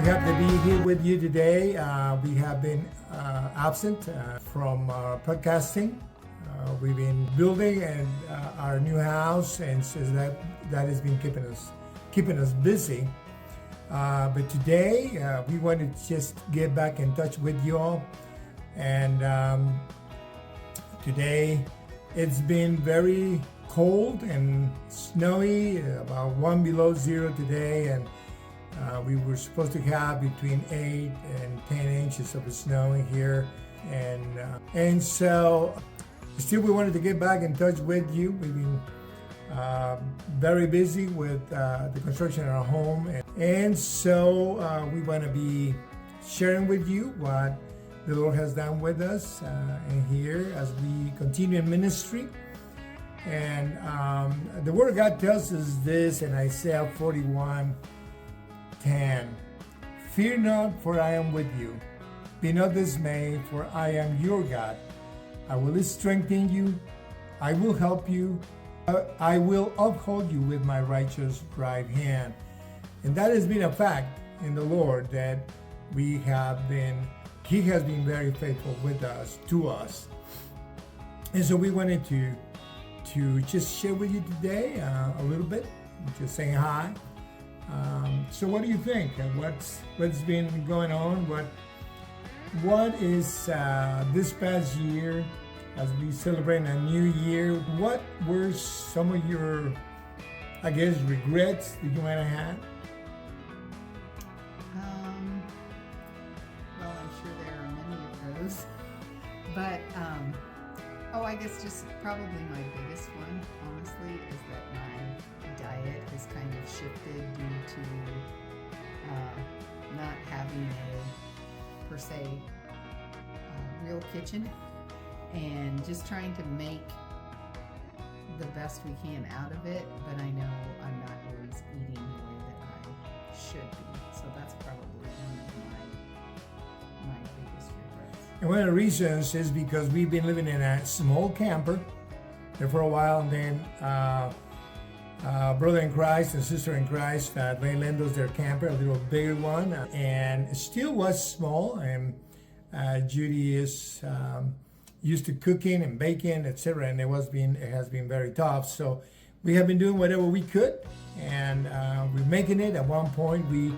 happy to be here with you today. We have been absent from podcasting. We've been building and our new house, and so that has been keeping us busy. But today we want to just get back in touch with you all. And today it's been very cold and snowy, about 1 below zero today, and we were supposed to have between 8 and 10 inches of snow here, and so still we wanted to get back in touch with you. We've been very busy with the construction of our home, and so we want to be sharing with you what the Lord has done with us in here as we continue in ministry. And the Word of God tells us this in Isaiah 41:10. Fear not, for I am with you. Be not dismayed, for I am your God. I will strengthen you. I will help you. I will uphold you with my righteous right hand. And that has been a fact in the Lord, that He has been very faithful with us, to us. And so we wanted to just share with you today a little bit, just saying hi. So what do you think? What's been going on? What is this past year, as we celebrate a new year? What were some of your, regrets that you might have had? Well, I'm sure there are many of those, but I guess just probably my biggest one, honestly, is that my diet has kind of shifted due to not having a, per se, real kitchen, and just trying to make the best we can out of it, but I know I'm not always eating the way that I should be, so that's probably one of my biggest regrets. And one of the reasons is because we've been living in a small camper there for a while, and then brother in Christ and sister in Christ, they lent us their camper, a little bigger one, and it still was small. And Judy is used to cooking and baking, etc., and it has been very tough. So we have been doing whatever we could, and we're making it. At one point, we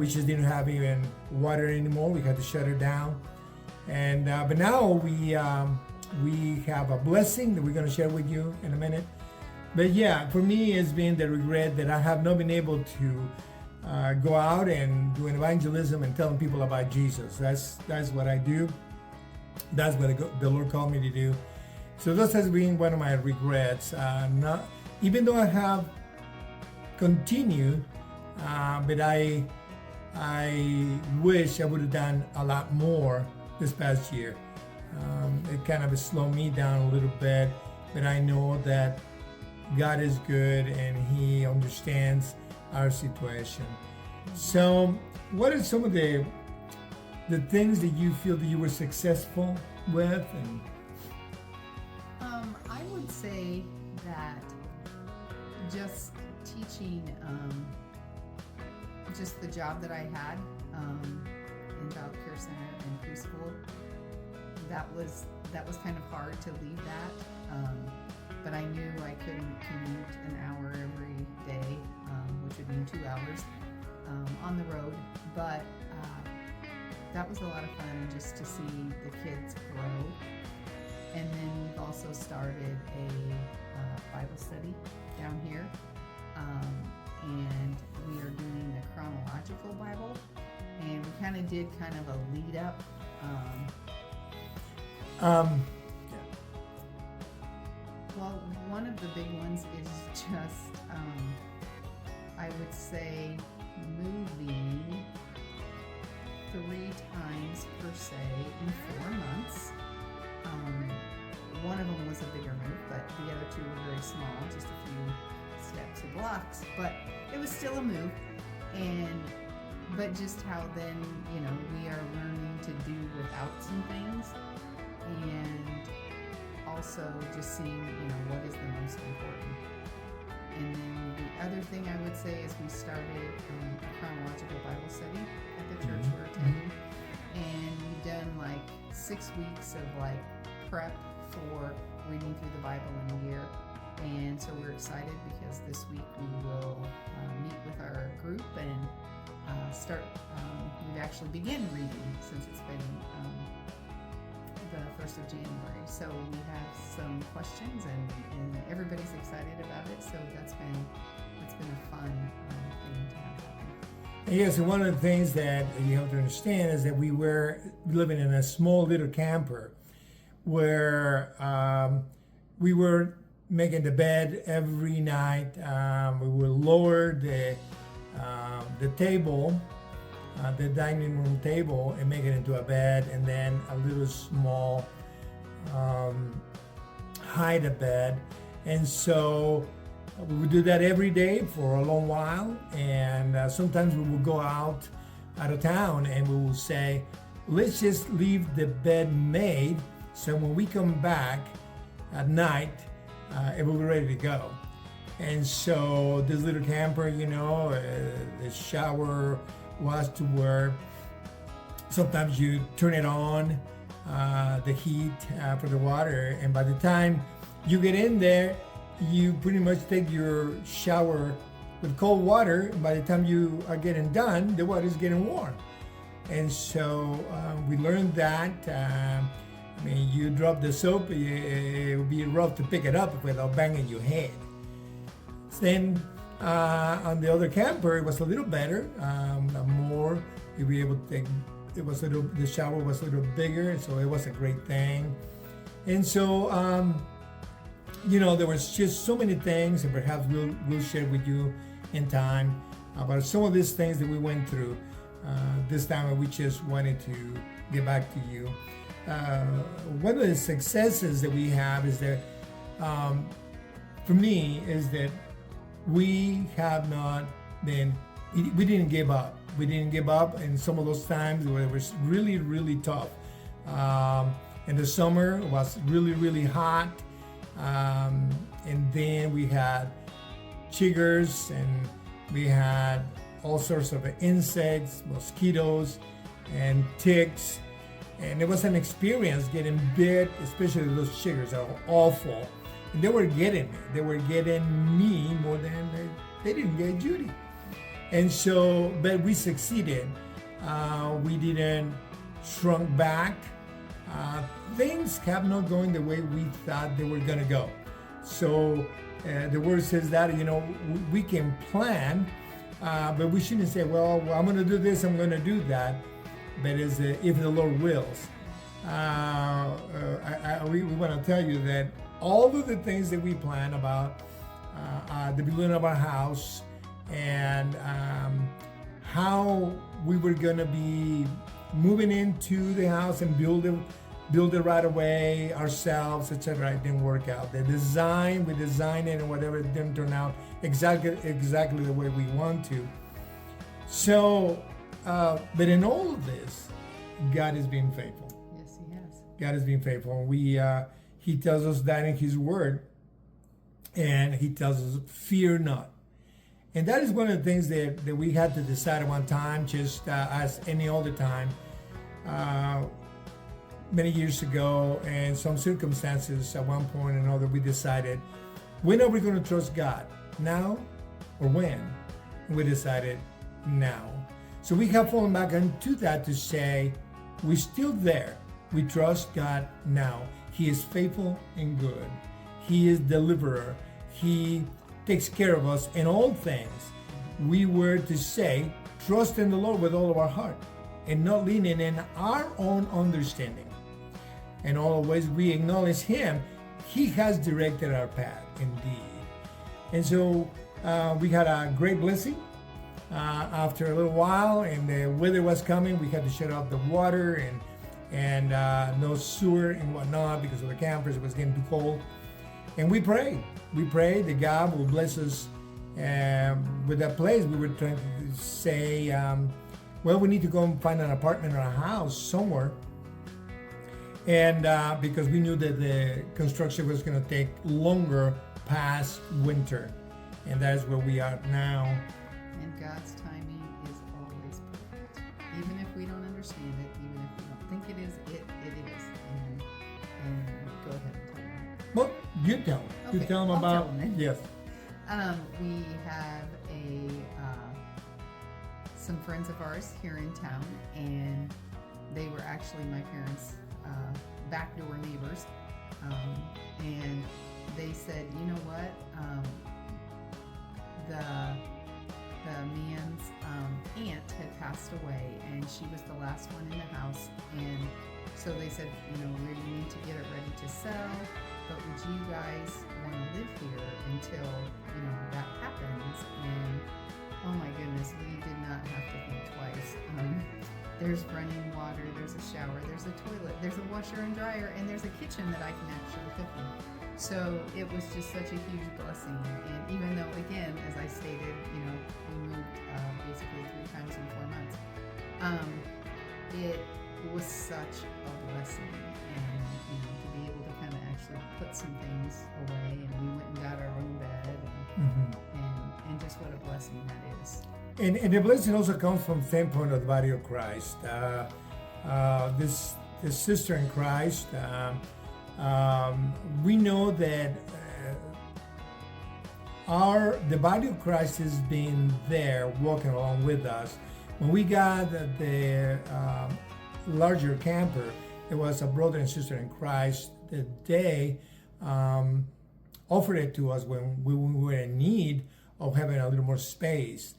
just didn't have even water anymore. We had to shut it down, and but now we have a blessing that we're going to share with you in a minute. But yeah, for me, it's been the regret that I have not been able to go out and do evangelism and telling people about Jesus. That's what I do. That's what the Lord called me to do. So this has been one of my regrets. Even though I have continued, but I wish I would have done a lot more this past year. It kind of slowed me down a little bit, but I know that God is good and He understands our situation. So what are some of the things that you feel that you were successful with? And I would say that just teaching, just the job that I had in Child Care Center and preschool, that was kind of hard to leave that. But I knew I couldn't commute an hour every day, which would mean 2 hours on the road. But that was a lot of fun, just to see the kids grow. And then we've also started a Bible study down here, and we are doing the chronological Bible, and we kind of did kind of a lead up. Well, one of the big ones is just, I would say, moving 3 times per se in 4 months. One of them was a bigger move, but the other 2 were very small, just a few steps or blocks. But it was still a move, but just how then, we are learning to do without some things, and also just seeing, what is the most important. And then the other thing I would say is we started a chronological Bible study at the church we're attending, and we've done like 6 weeks of like prep for reading through the Bible in a year. And so we're excited because this week we will meet with our group and start. We've actually begun reading since it's been the 1st of January. So we have some questions and everybody's excited about it. So that's been a fun thing to have happen. Yes, and one of the things that you have to understand is that we were living in a small little camper where we were making the bed every night. We would lower the table, the dining room table, and make it into a bed, and then a little small hide a bed. And so we would do that every day for a long while. And sometimes we would go out of town and we will say, let's just leave the bed made, so when we come back at night, it will be ready to go. And so this little camper, the shower was to where sometimes you turn it on, the heat for the water, and by the time you get in there, you pretty much take your shower with cold water, and by the time you are getting done, the water is getting warm. And so we learned that. You drop the soap, it would be rough to pick it up without banging your head. Then on the other camper, it was a little better, more. You'd be able to take. The shower was a little bigger, so it was a great thing. And so, there was just so many things, and perhaps we'll share with you in time about some of these things that we went through this time, and we just wanted to get back to you. One of the successes that we have is that, for me, is that we have not been, we didn't give up. We didn't give up in some of those times where it was really, really tough. In the summer, it was really, really hot. And then we had chiggers, and we had all sorts of insects, mosquitoes, and ticks. And it was an experience getting bit, especially those chiggers are awful. And they were getting me. They were getting me more than they didn't get Judy. And so, but we succeeded. We didn't shrunk back. Things have not gone the way we thought they were going to go. So the word says that, we can plan, but we shouldn't say, well, I'm going to do this, I'm going to do that. But if the Lord wills. We want to tell you that all of the things that we plan about the building of our house and how we were going to be moving into the house and build it right away ourselves, etc. It didn't work out. We designed it, and whatever, it didn't turn out exactly the way we want to. So, but in all of this, God is being faithful. Yes, He has. God is being faithful. He tells us that in His Word, and He tells us, "Fear not." And that is one of the things that we had to decide at one time, just as any other time, many years ago, and some circumstances at one point or another, we decided, when are we going to trust God? Now or when? And we decided now. So we have fallen back into that to say, we're still there. We trust God now. He is faithful and good. He is deliverer. He takes care of us in all things. We were to say, trust in the Lord with all of our heart and not leaning in our own understanding. And always we acknowledge Him. He has directed our path indeed. And so we had a great blessing. After a little while, and the weather was coming, we had to shut off the water and no sewer and whatnot because of the campers. It was getting too cold. And we prayed that God will bless us with that place. We were trying to say, well, we need to go and find an apartment or a house somewhere. And because we knew that the construction was going to take longer past winter. and that is where we are now. And God's timing is always perfect. Even if we don't understand it, even if we don't think it is, it is. And go ahead and tell them. Well, you tell. You Okay, tell them I'll about. tell them then. Yes. We have some friends of ours here in town, and they were actually my parents' backdoor neighbors. And they said, you know what? The man's aunt had passed away, and she was the last one in the house. And so they said, you know, we need to get it ready to sell, but would you guys want to live here until, you know, that happens? And oh my goodness, we did not have to think twice. There's running water, there's a shower, there's a toilet, there's a washer and dryer, and there's a kitchen that I can actually cook in. So it was just such a huge blessing. And even though, again, as I stated, you know, we moved basically 3 times in 4 months, it was such a blessing. And, you know, to be able to kind of actually put some things away, and we went and got our own bed, and just what a blessing that is. And the blessing also comes from the standpoint of the body of Christ. This sister in Christ, we know that the body of Christ has been there walking along with us. When we got the larger camper, it was a brother and sister in Christ that they offered it to us when we were in need of having a little more space.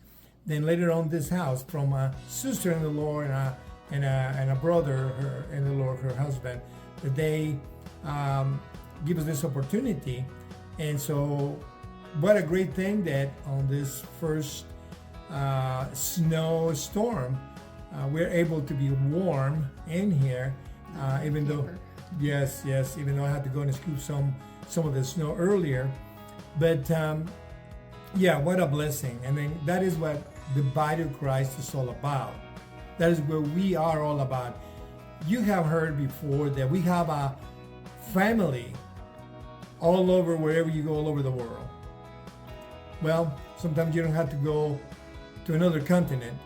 Then later on, this house, from a sister in the Lord and a brother in the Lord, her husband, that they give us this opportunity. And so what a great thing that on this first snowstorm, we're able to be warm in here, even though, yes, even though I had to go and scoop some of the snow earlier. But yeah, what a blessing. I mean, that is what the body of Christ is all about. That is what we are all about. You have heard before that we have a family all over, wherever you go, all over the world. Well, sometimes you don't have to go to another continent.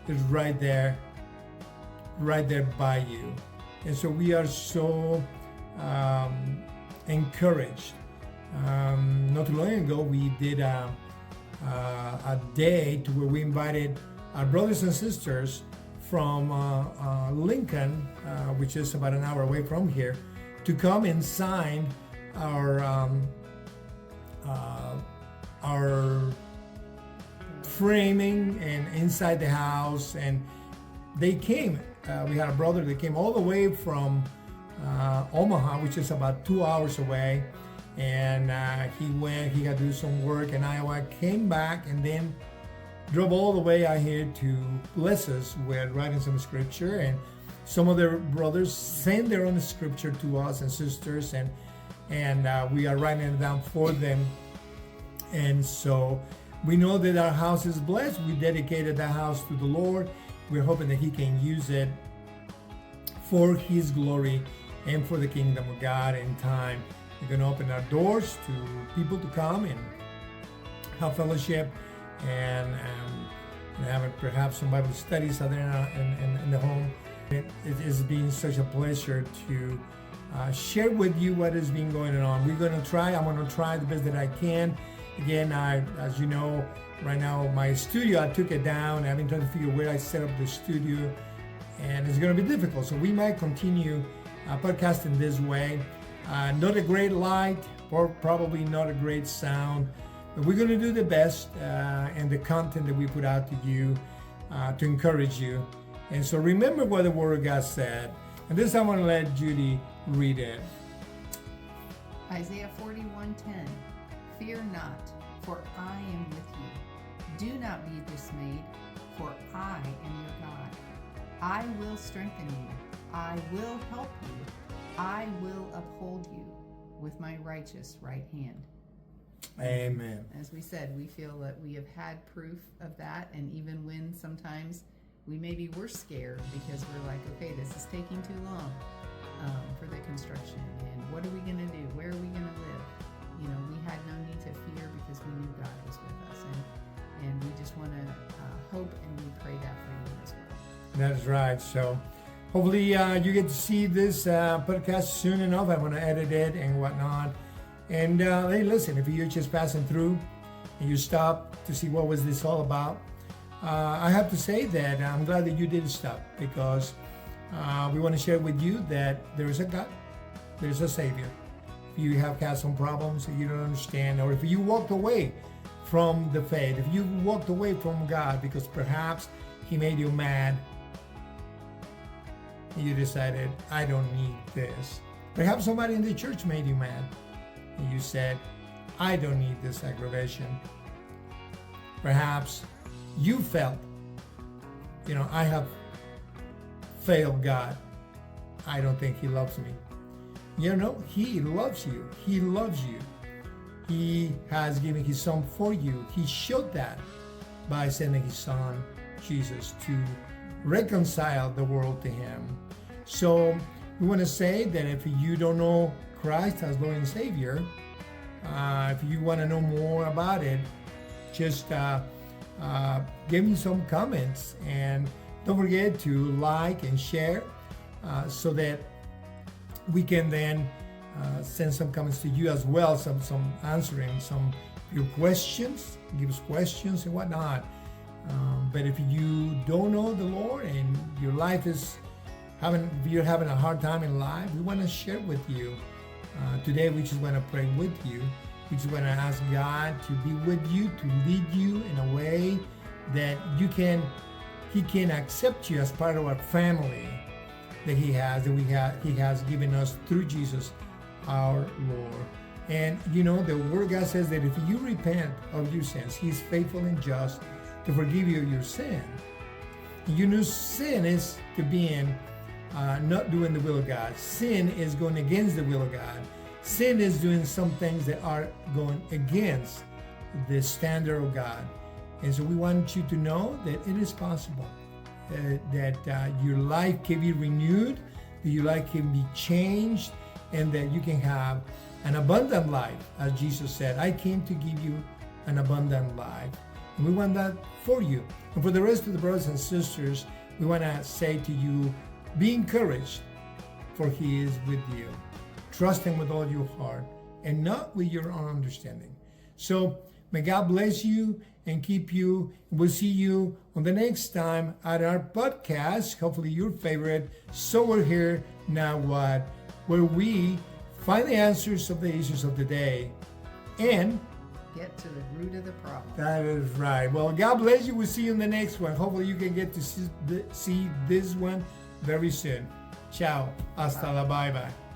It's right there by you. And so we are so encouraged. Not too long ago, we did a day to where we invited our brothers and sisters from Lincoln, which is about an hour away from here, to come and sign our framing and inside the house. And they came. We had a brother that came all the way from Omaha, which is about 2 hours away. And he had to do some work in Iowa, came back, and then drove all the way out here to bless us with writing some scripture. And some of their brothers sent their own scripture to us and sisters, and we are writing it down for them. And so we know that our house is blessed. We dedicated the house to the Lord. We're hoping that He can use it for His glory and for the kingdom of God in time. We're going to open our doors to people to come and have fellowship and have perhaps some Bible studies out there in the home. It has been such a pleasure to share with you what has been going on. I'm going to try the best that I can. Again, as you know, right now my studio, I took it down. I've been trying to figure where I set up the studio, and it's going to be difficult. So we might continue podcasting this way. Not a great light, or probably not a great sound, but we're going to do the best and the content that we put out to you to encourage you. And so remember what the Word of God said. And this I'm going to let Judy read it. Isaiah 41:10. Fear not, for I am with you. Do not be dismayed, for I am your God. I will strengthen you. I will help you. I will uphold you with my righteous right hand. Amen. As we said, we feel that we have had proof of that, and even when sometimes we were scared because we're like, okay, this is taking too long for the construction, and what are we going to do? Where are we going to live? You know, we had no need to fear because we knew God was with us. That's right. So hopefully you get to see this podcast soon enough. I want to edit it and whatnot. And hey, listen, if you're just passing through and you stop to see what was this all about, I have to say that I'm glad that you did stop, because we want to share with you that there is a God, there's a Savior. If you have had some problems that you don't understand, or if you walked away from the faith, if you walked away from God because perhaps He made you mad, and you decided, I don't need this. Perhaps somebody in the church made you mad, and you said, I don't need this aggravation. Perhaps you felt, I have failed God. I don't think He loves me. He loves you. He loves you. He has given His Son for you. He showed that by sending His Son, Jesus, to reconcile the world to Him. So we want to say that if you don't know Christ as Lord and Savior, if you want to know more about it, just give me some comments, and don't forget to like and share so that we can then send some comments to you as well, some answering some your questions, give us questions and whatnot. But if you don't know the Lord and your life is you're having a hard time in life, we want to share with you. Today we just want to pray with you. We just want to ask God to be with you, to lead you in a way that He can accept you as part of our family that He has given us through Jesus our Lord. And the Word of God says that if you repent of your sins, He is faithful and just to forgive you your sin. And sin is to being not doing the will of God. Sin is going against the will of God. Sin is doing some things that are going against the standard of God. And so we want you to know that it is possible that your life can be renewed, that your life can be changed, and that you can have an abundant life. As Jesus said, I came to give you an abundant life. And we want that for you. And for the rest of the brothers and sisters, we want to say to you, be encouraged, for He is with you. Trust Him with all your heart and not with your own understanding. So may God bless you and keep you. We'll see you on the next time at our podcast, hopefully your favorite, So We're Here, Now What, where we find the answers of the issues of the day and get to the root of the problem. That is right. Well, God bless you. We'll see you in the next one. Hopefully you can get to see this one very soon. Ciao. Hasta la bye-bye.